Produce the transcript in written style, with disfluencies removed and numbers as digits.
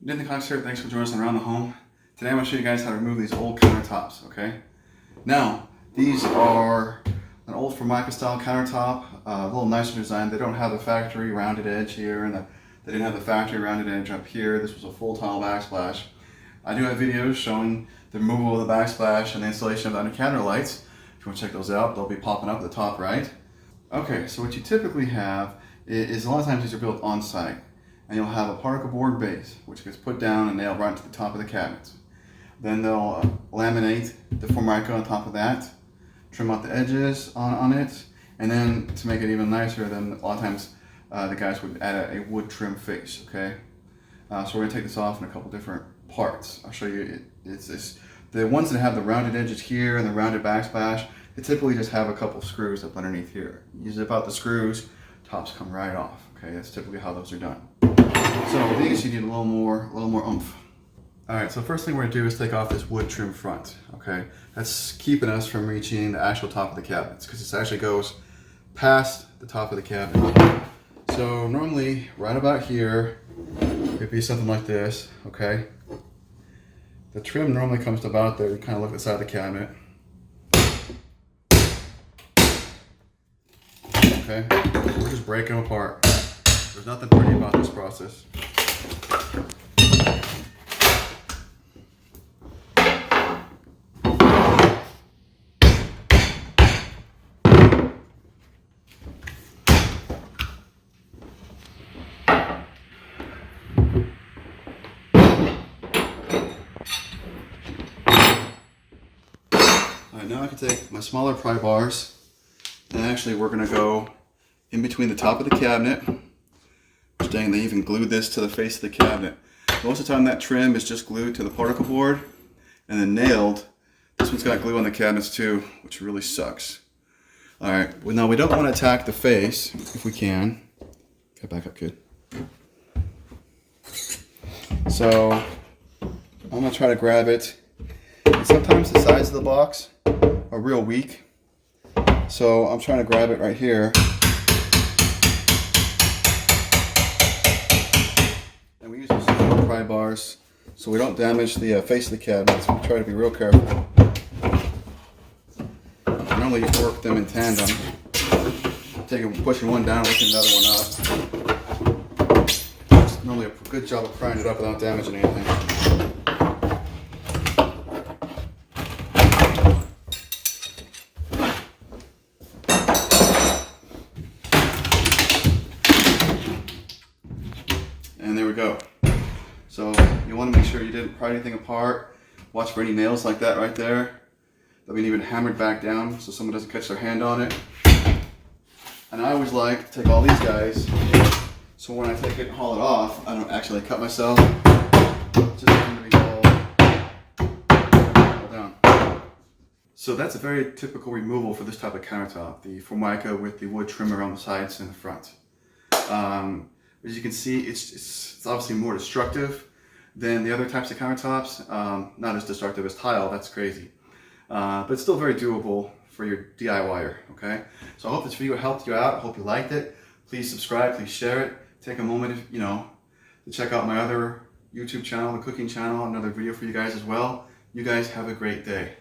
Nathan Cox here. Thanks for joining us on Around the Home. Today I'm going to show you guys how to remove these old countertops, okay? Now, these are an old Formica style countertop, a little nicer design. They don't have the factory rounded edge here, and they didn't have the factory rounded edge up here. This was a full tile backsplash. I do have videos showing the removal of the backsplash and the installation of the under counter lights. If you want to check those out, they'll be popping up at the top right. Okay, so what you typically have is a lot of times these are built on site. And you'll have a particle board base, which gets put down and nailed right to the top of the cabinets. Then they'll laminate the Formica on top of that, trim out the edges on it, and then to make it even nicer, then a lot of times the guys would add a wood trim face, okay? So we're gonna take this off in a couple different parts. I'll show you, it's the ones that have the rounded edges here and the rounded backsplash, they typically just have a couple screws up underneath here. You zip out the screws, tops come right off, okay? That's typically how those are done. So these you need a little more oomph. All right, so first thing we're gonna do is take off this wood trim front, okay? That's keeping us from reaching the actual top of the cabinets because this actually goes past the top of the cabinet. So normally right about here, it'd be something like this, okay? The trim normally comes to about there. You kind of look at the side of the cabinet. Okay, we're just breaking them apart. There's nothing pretty about this process. Alright, now I can take my smaller pry bars, and actually we're going to go in between the top of the cabinet. Dang, they even glued this to the face of the cabinet. Most of the time that trim is just glued to the particle board and then nailed. This one's got glue on the cabinets too, which really sucks. Alright, well now we don't want to attack the face, if we can. Okay, back up, kid. So, I'm going to try to grab it. And sometimes the sides of the box are real weak. So I'm trying to grab it right here. And we use these small pry bars so we don't damage the face of the cabinet. So we try to be real careful. Normally you work them in tandem. Pushing one down, lifting the other one up. It's normally a good job of prying it up without damaging anything. And there we go. So you want to make sure you didn't pry anything apart. Watch for any nails like that right there. They'll be even hammered back down so someone doesn't catch their hand on it. And I always like to take all these guys, so when I take it and haul it off, I don't actually cut myself. Just going to be all down. So that's a very typical removal for this type of countertop, the Formica with the wood trim around the sides and the front. As you can see, it's obviously more destructive than the other types of countertops. Not as destructive as tile, that's crazy. But it's still very doable for your DIYer, okay? So I hope this video helped you out. I hope you liked it. Please subscribe, please share it. Take a moment, to check out my other YouTube channel, the cooking channel, another video for you guys as well. You guys have a great day.